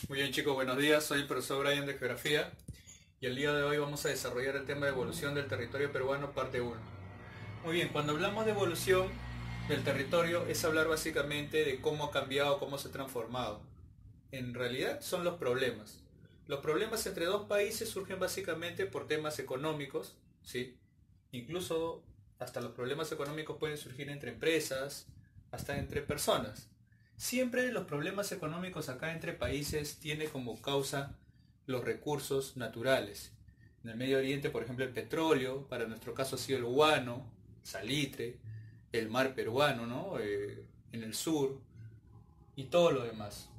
Muy bien chicos, buenos días, soy el profesor Brian de Geografía y el día de hoy vamos a desarrollar el tema de evolución del territorio peruano parte 1. Muy bien, cuando hablamos de evolución del territorio es hablar básicamente de cómo ha cambiado, cómo se ha transformado. En realidad son los problemas. Los problemas entre dos países surgen básicamente por temas económicos, ¿sí? Incluso hasta los problemas económicos pueden surgir entre empresas, hasta entre personas. Siempre los problemas económicos acá entre países tiene como causa los recursos naturales. En el Medio Oriente, por ejemplo, el petróleo, para nuestro caso ha sido el guano, salitre, el mar peruano, ¿no? En el sur y todo lo demás.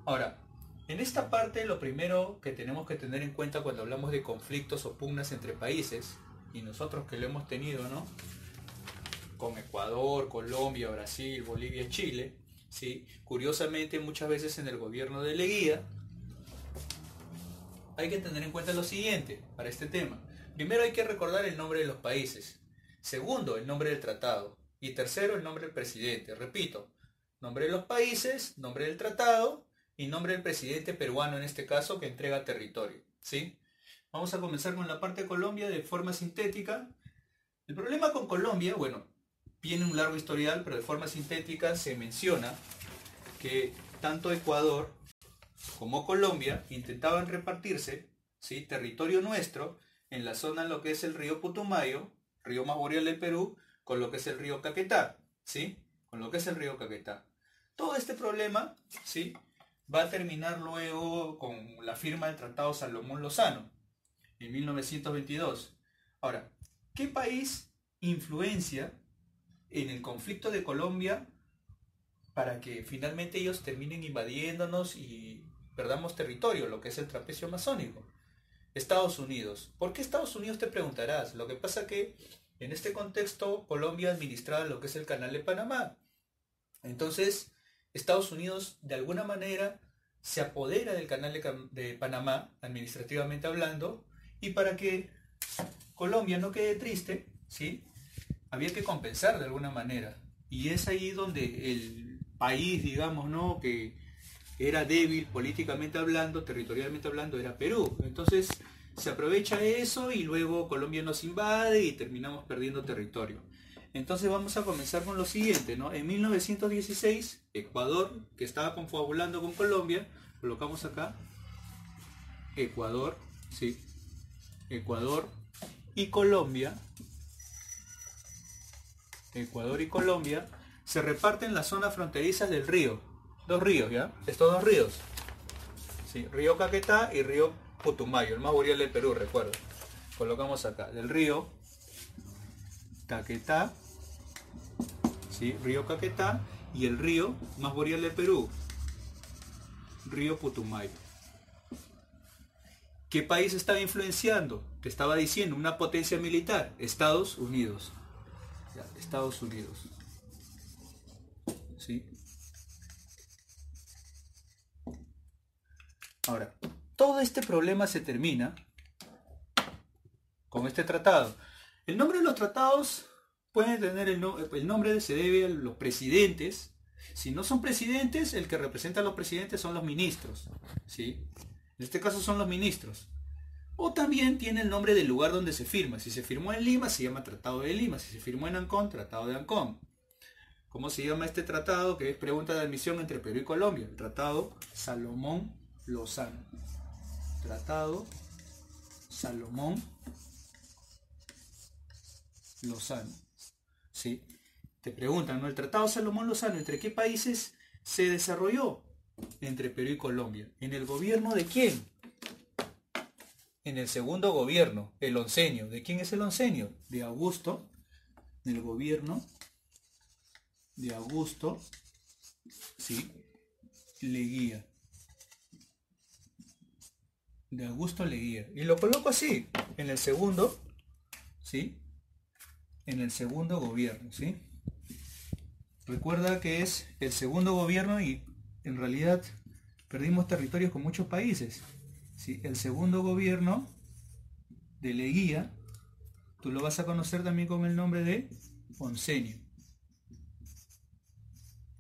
Ahora, en esta parte lo primero que tenemos que tener en cuenta cuando hablamos de conflictos o pugnas entre países, y nosotros que lo hemos tenido, ¿no? Con Ecuador, Colombia, Brasil, Bolivia, Chile, ¿sí? Curiosamente muchas veces en el gobierno de Leguía hay que tener en cuenta lo siguiente para este tema. Primero hay que recordar el nombre de los países. Segundo, el nombre del tratado. Y tercero, el nombre del presidente. Repito, nombre de los países, nombre del tratado y nombre del presidente peruano en este caso que entrega territorio, ¿sí? Vamos a comenzar con la parte de Colombia de forma sintética. El problema con Colombia, bueno, tiene un largo historial, pero de forma sintética se menciona que tanto Ecuador como Colombia intentaban repartirse, ¿sí?, territorio nuestro en la zona en lo que es el río Putumayo, río más boreal del Perú, con lo que es el río Caquetá, ¿sí? Con lo que es el río Caquetá. Todo este problema, ¿sí?, va a terminar luego con la firma del Tratado Salomón-Lozano en 1922. Ahora, ¿qué país influencia en el conflicto de Colombia para que finalmente ellos terminen invadiéndonos y perdamos territorio, lo que es el trapecio amazónico? Estados Unidos. ¿Por qué Estados Unidos, te preguntarás? Lo que pasa que en este contexto Colombia administraba lo que es el Canal de Panamá. Entonces, Estados Unidos de alguna manera se apodera del Canal de Panamá, administrativamente hablando, y para que Colombia no quede triste, ¿sí?, había que compensar de alguna manera. Y es ahí donde el país, digamos, ¿no?, que era débil políticamente hablando, territorialmente hablando, era Perú. Entonces se aprovecha eso y luego Colombia nos invade y terminamos perdiendo territorio. Entonces vamos a comenzar con lo siguiente, ¿no? En 1916, Ecuador, que estaba confabulando con Colombia, colocamos acá, Ecuador, ¿sí? Ecuador y Colombia, Ecuador y Colombia, se reparten las zonas fronterizas del río. Dos ríos, ¿ya? Estos dos ríos. Sí, río Caquetá y río Putumayo, el más boreal del Perú, recuerdo. Colocamos acá, del río Caquetá, ¿sí?, río Caquetá, y el río más boreal del Perú, río Putumayo. ¿Qué país estaba influenciando? Te estaba diciendo, una potencia militar, Estados Unidos. Ya, Estados Unidos. ¿Sí? Ahora, todo este problema se termina con este tratado. El nombre de los tratados puede tener el nombre se debe a los presidentes. Si no son presidentes, el que representa a los presidentes son los ministros, ¿sí? En este caso son los ministros. O también tiene el nombre del lugar donde se firma. Si se firmó en Lima, se llama Tratado de Lima. Si se firmó en Ancón, Tratado de Ancón. ¿Cómo se llama este tratado? Que es pregunta de admisión entre Perú y Colombia. El Tratado Salomón-Lozano. Tratado Salomón-Lozano. ¿Sí? Te preguntan, ¿no? El Tratado Salomón-Lozano, ¿entre qué países se desarrolló? Entre Perú y Colombia. ¿En el gobierno de quién? En el segundo gobierno, el oncenio. ¿De quién es el oncenio? De Augusto. El gobierno de Augusto, ¿sí?, Leguía. De Augusto Leguía. Y lo coloco así, en el segundo, ¿sí?, en el segundo gobierno, ¿sí? Recuerda que es el segundo gobierno y en realidad perdimos territorios con muchos países, ¿sí? El segundo gobierno de Leguía, tú lo vas a conocer también con el nombre de oncenio.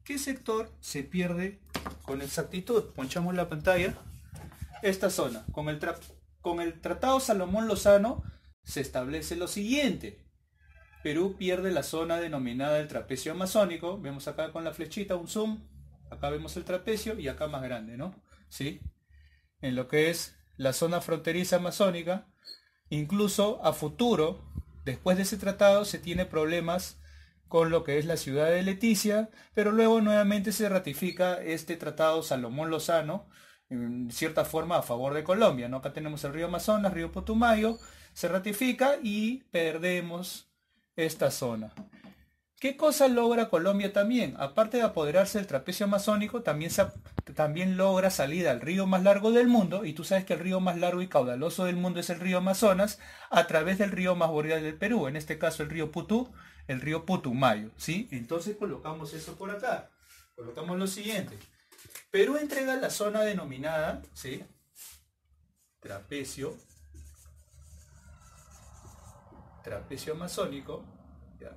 ¿Qué sector se pierde con exactitud, ponchamos la pantalla, esta zona, con el Tratado Salomón Lozano se establece lo siguiente. Perú pierde la zona denominada el trapecio amazónico, vemos acá con la flechita un zoom, acá vemos el trapecio y acá más grande, ¿no? ¿Sí? En lo que es la zona fronteriza amazónica, incluso a futuro, después de ese tratado, se tiene problemas con lo que es la ciudad de Leticia, pero luego nuevamente se ratifica este tratado Salomón Lozano, en cierta forma a favor de Colombia, ¿no? Acá tenemos el río Amazonas, río Putumayo, se ratifica y perdemos esta zona. ¿Qué cosa logra Colombia también? Aparte de apoderarse del trapecio amazónico, también logra salir al río más largo del mundo, y tú sabes que el río más largo y caudaloso del mundo es el río Amazonas, a través del río más boreal del Perú, en este caso el río Putumayo, ¿sí? Entonces colocamos eso por acá, colocamos lo siguiente. Perú entrega la zona denominada, ¿sí? Trapecio amazónico, ya,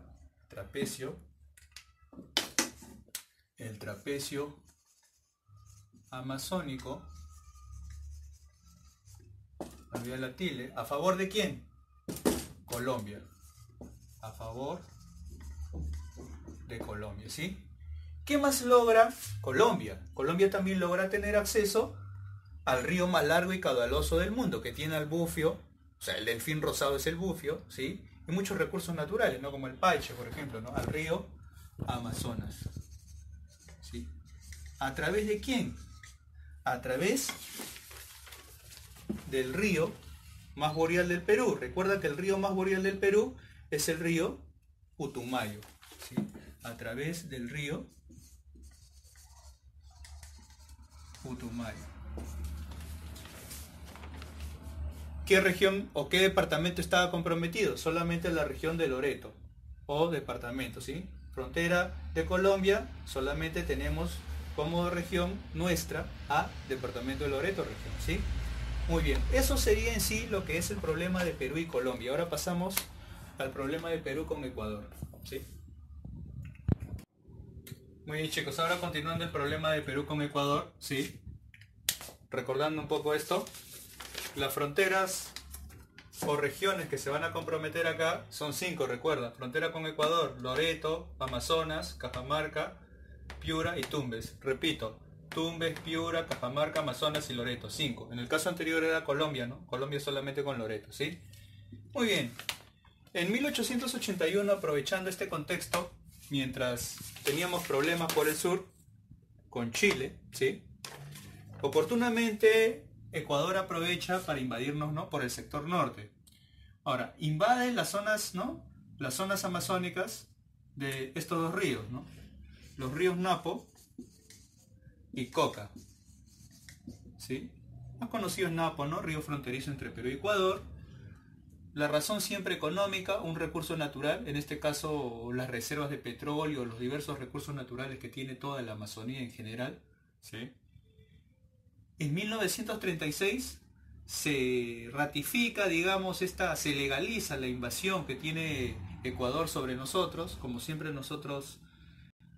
el trapecio amazónico, olvida la tilde, ¿a favor de quién? Colombia, a favor de Colombia, ¿sí? ¿Qué más logra Colombia? Colombia también logra tener acceso al río más largo y caudaloso del mundo, que tiene al bufio, o sea, el delfín rosado es el bufio, ¿sí? Y muchos recursos naturales, ¿no? Como el paiche, por ejemplo, ¿no? Al río Amazonas, ¿sí? ¿A través de quién? A través del río más boreal del Perú. Recuerda que el río más boreal del Perú es el río Putumayo, ¿sí? A través del río Putumayo. ¿Qué región o qué departamento estaba comprometido? Solamente la región de Loreto, o departamento, ¿sí? Frontera de Colombia, solamente tenemos como región nuestra a departamento de Loreto, región, ¿sí? Muy bien, eso sería en sí lo que es el problema de Perú y Colombia. Ahora pasamos al problema de Perú con Ecuador, ¿sí? Muy bien, chicos, ahora continuando el problema de Perú con Ecuador, ¿sí? Recordando un poco esto, las fronteras o regiones que se van a comprometer acá son 5, recuerda: frontera con Ecuador, Loreto, Amazonas, Cajamarca, Piura y Tumbes. Repito, Tumbes, Piura, Cajamarca, Amazonas y Loreto, 5. En el caso anterior era Colombia, ¿no? Colombia solamente con Loreto, ¿sí? Muy bien. En 1881, aprovechando este contexto, mientras teníamos problemas por el sur, con Chile, ¿sí? Oportunamente Ecuador aprovecha para invadirnos, ¿no? Por el sector norte. Ahora, invade las zonas, ¿no? Las zonas amazónicas de estos dos ríos, ¿no? Los ríos Napo y Coca, ¿sí? Más conocido es Napo, ¿no? Río fronterizo entre Perú y Ecuador. La razón siempre económica, un recurso natural, en este caso las reservas de petróleo, los diversos recursos naturales que tiene toda la Amazonía en general, ¿sí? En 1936 se ratifica, digamos, se legaliza la invasión que tiene Ecuador sobre nosotros. Como siempre, nosotros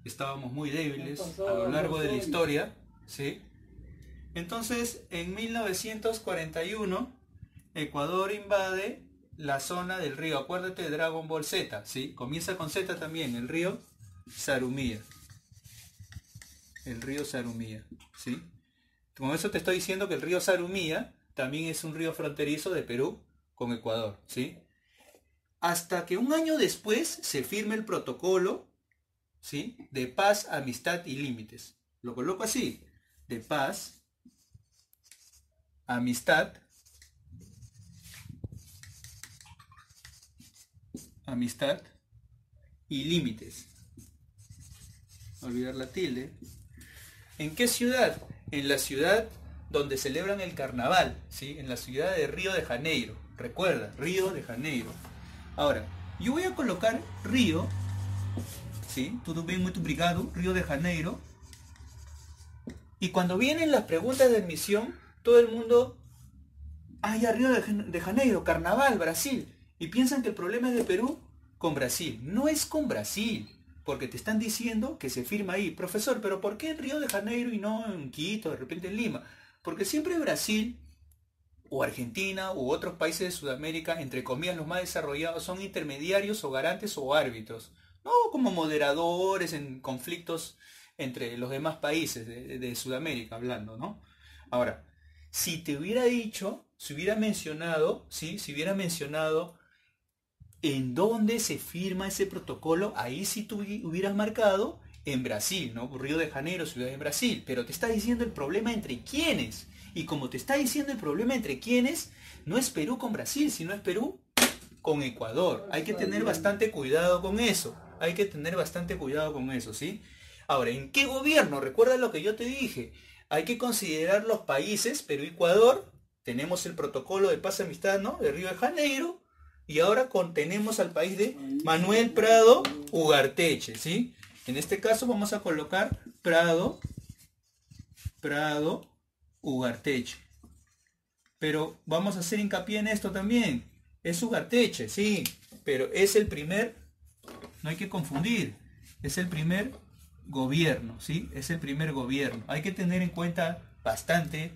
estábamos muy débiles a lo largo de la historia, ¿sí? Entonces, en 1941, Ecuador invade la zona del río, acuérdate de Dragon Ball Z, ¿sí? Comienza con Z también, el río Sarumía. El río Sarumía, ¿sí? Con eso te estoy diciendo que el río Sarumía también es un río fronterizo de Perú con Ecuador, ¿sí? Hasta que un año después se firme el protocolo, ¿sí? De paz, amistad y límites. Lo coloco así: de paz, amistad y límites. Olvidar la tilde. ¿En qué ciudad? En la ciudad donde celebran el carnaval, ¿sí? En la ciudad de Río de Janeiro. Recuerda, Río de Janeiro. Ahora, yo voy a colocar Río, ¿sí? Todo bien, muy obrigado, Río de Janeiro. Y cuando vienen las preguntas de admisión, todo el mundo, ya Río de Janeiro, carnaval, Brasil. Y piensan que el problema es de Perú con Brasil. No es con Brasil. Porque te están diciendo que se firma ahí. Profesor, pero ¿por qué en Río de Janeiro y no en Quito, de repente en Lima? Porque siempre Brasil o Argentina u otros países de Sudamérica, entre comillas los más desarrollados, son intermediarios o garantes o árbitros, no como moderadores en conflictos entre los demás países de Sudamérica hablando, ¿no? Ahora, si te hubiera dicho, si hubiera mencionado, ¿sí? Si hubiera mencionado en dónde se firma ese protocolo, ahí sí tú hubieras marcado en Brasil, ¿no? Río de Janeiro, ciudad de Brasil, pero te está diciendo el problema entre quiénes. Y como te está diciendo el problema entre quiénes, no es Perú con Brasil, sino es Perú con Ecuador. Hay que tener bastante cuidado con eso. Hay que tener bastante cuidado con eso, ¿sí? Ahora, ¿en qué gobierno? Recuerda lo que yo te dije. Hay que considerar los países, Perú y Ecuador. Tenemos el protocolo de paz y amistad, ¿no? De Río de Janeiro. Y ahora tenemos al país de Manuel Prado Ugarteche, ¿sí? En este caso vamos a colocar Prado Ugarteche. Pero vamos a hacer hincapié en esto también. Es Ugarteche, sí, pero es el primer, no hay que confundir, es el primer gobierno, ¿sí? Es el primer gobierno. Hay que tener en cuenta bastante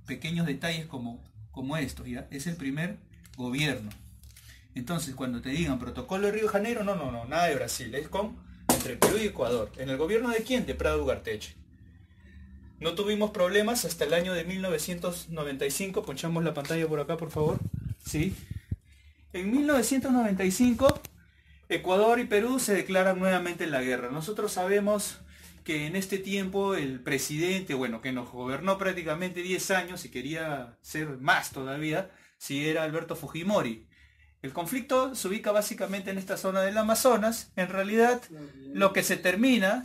pequeños detalles como estos, ¿ya? Es el primer gobierno. Entonces, cuando te digan protocolo de Río de Janeiro, no, nada de Brasil, es entre Perú y Ecuador. ¿En el gobierno de quién? De Prado Ugarteche. No tuvimos problemas hasta el año de 1995. Ponchamos la pantalla por acá, por favor. ¿Sí? En 1995, Ecuador y Perú se declaran nuevamente en la guerra. Nosotros sabemos que en este tiempo el presidente, bueno, que nos gobernó prácticamente 10 años y quería ser más todavía, sí, era Alberto Fujimori. El conflicto se ubica básicamente en esta zona del Amazonas. En realidad, lo que se termina,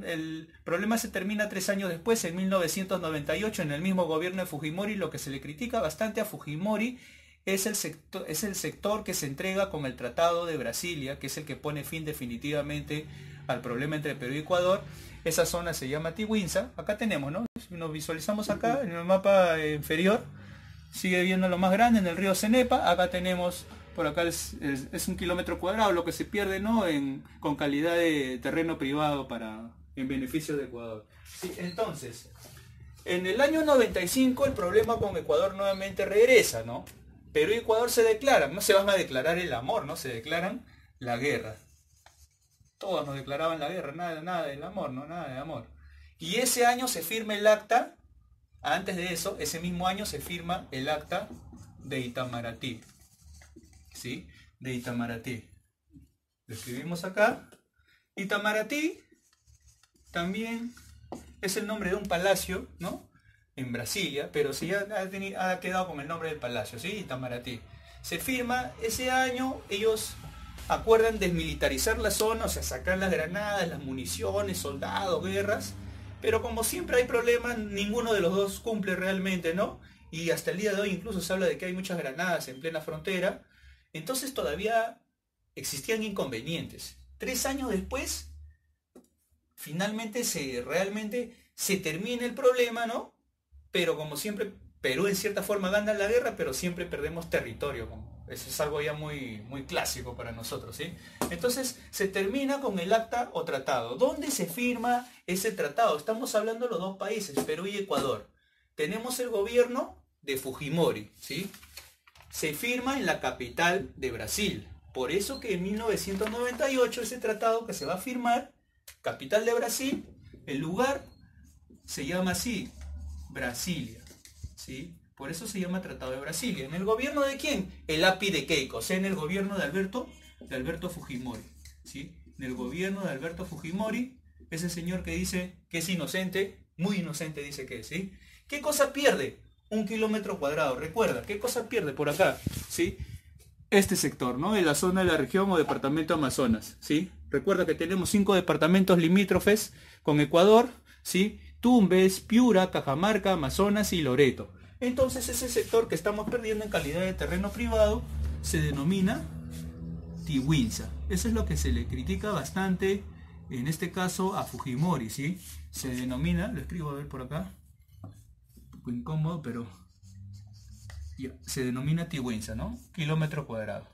el problema se termina 3 años después, en 1998, en el mismo gobierno de Fujimori. Lo que se le critica bastante a Fujimori es el sector que se entrega con el Tratado de Brasilia, que es el que pone fin definitivamente al problema entre Perú y Ecuador. Esa zona se llama Tiwinza. Acá tenemos, ¿no? Si nos visualizamos acá, en el mapa inferior, sigue viendo lo más grande en el río Cenepa. Acá tenemos, por acá es 1 kilómetro cuadrado lo que se pierde, ¿no? Con calidad de terreno privado en beneficio de Ecuador. Sí, entonces, en el año 95 el problema con Ecuador nuevamente regresa, ¿no? Perú y Ecuador se declaran, no se van a declarar el amor, ¿no? Se declaran la guerra. Todos nos declaraban la guerra, nada del amor, ¿no? Nada de amor. Y ese año se firma el acta. Antes de eso, ese mismo año se firma el acta de Itamaraty, ¿sí? De Itamaraty. Lo escribimos acá. Itamaraty también es el nombre de un palacio, ¿no? En Brasilia, pero sí ha quedado con el nombre del palacio, ¿sí? Itamaraty. Se firma ese año, ellos acuerdan desmilitarizar la zona, o sea, sacar las granadas, las municiones, soldados, guerras. Pero como siempre hay problemas, ninguno de los dos cumple realmente, ¿no? Y hasta el día de hoy incluso se habla de que hay muchas granadas en plena frontera. Entonces todavía existían inconvenientes. 3 años después, finalmente realmente se termina el problema, ¿no? Pero como siempre, Perú en cierta forma gana la guerra, pero siempre perdemos territorio. Eso es algo ya muy clásico para nosotros, ¿sí? Entonces se termina con el acta o tratado. ¿Dónde se firma ese tratado? Estamos hablando de los dos países, Perú y Ecuador. Tenemos el gobierno de Fujimori, ¿sí? Se firma en la capital de Brasil. Por eso que en 1998 ese tratado que se va a firmar, capital de Brasil, el lugar se llama así, Brasilia, ¿sí? Por eso se llama Tratado de Brasilia. ¿En el gobierno de quién? El API de Keiko, o sea, en el gobierno de Alberto Fujimori, ¿sí? En el gobierno de Alberto Fujimori, ese señor que dice que es inocente, muy inocente dice que es, ¿sí? ¿Qué cosa pierde? 1 kilómetro cuadrado, recuerda, ¿qué cosa pierde por acá? ¿Sí? Este sector, ¿no? En la zona de la región o departamento Amazonas, ¿sí? Recuerda que tenemos 5 departamentos limítrofes con Ecuador, ¿sí? Tumbes, Piura, Cajamarca, Amazonas y Loreto. Entonces ese sector que estamos perdiendo en calidad de terreno privado se denomina Tiwinza. Eso es lo que se le critica bastante, en este caso a Fujimori, ¿sí? Se denomina, lo escribo a ver por acá, un poco incómodo, pero ya, se denomina Tiwinza, ¿no? Kilómetro cuadrado.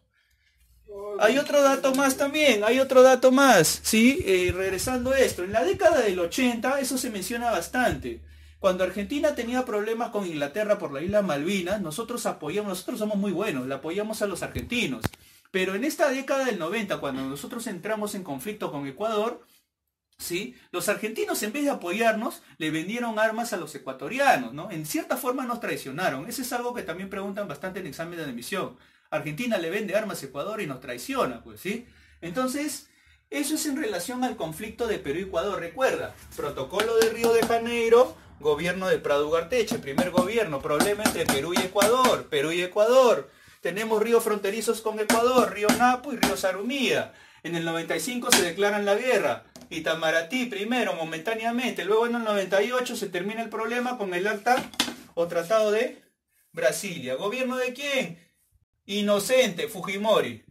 Hay otro dato más también, hay otro dato más, ¿sí? Regresando a esto, en la década del 80 eso se menciona bastante. Cuando Argentina tenía problemas con Inglaterra por la isla Malvinas, nosotros somos muy buenos, le apoyamos a los argentinos. Pero en esta década del 90, cuando nosotros entramos en conflicto con Ecuador, ¿sí? Los argentinos, en vez de apoyarnos, le vendieron armas a los ecuatorianos, ¿no? En cierta forma nos traicionaron. Eso es algo que también preguntan bastante en examen de admisión. Argentina le vende armas a Ecuador y nos traiciona, pues, ¿sí? Entonces, eso es en relación al conflicto de Perú y Ecuador. Recuerda, protocolo de Río de Janeiro, gobierno de Prado Ugarteche, primer gobierno, problema entre Perú y Ecuador, Perú y Ecuador. Tenemos ríos fronterizos con Ecuador, río Napo y río Sarumía. En el 95 se declaran la guerra. Itamaraty primero, momentáneamente. Luego en el 98 se termina el problema con el acta o tratado de Brasilia. ¿Gobierno de quién? Inocente, Fujimori.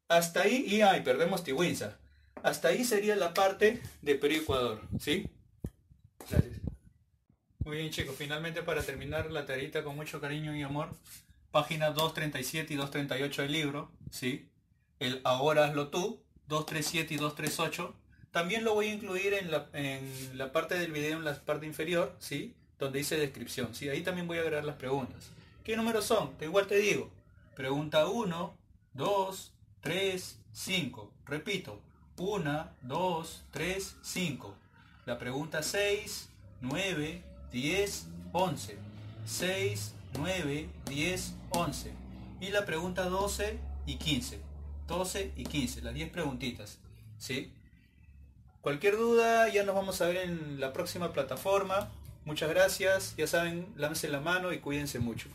Hasta ahí, y ay, perdemos Tiwinza. Hasta ahí sería la parte de Perú y Ecuador, ¿sí? Gracias. Muy bien, chicos, finalmente para terminar la tareita con mucho cariño y amor, páginas 237 y 238 del libro, ¿sí? El ahora hazlo tú, 237 y 238. También lo voy a incluir en la parte del video, en la parte inferior, ¿sí? Donde dice descripción, ¿sí? Ahí también voy a agregar las preguntas. ¿Qué números son? Igual te digo. Pregunta 1, 2, 3, 5. Repito, 1, 2, 3, 5. La pregunta 6, 9, 10, 11. 6, 9, 10, 11. Y la pregunta 12 y 15. 12 y 15, las 10 preguntitas, ¿sí? Cualquier duda, ya nos vamos a ver en la próxima plataforma. Muchas gracias, ya saben, lávense la mano y cuídense mucho.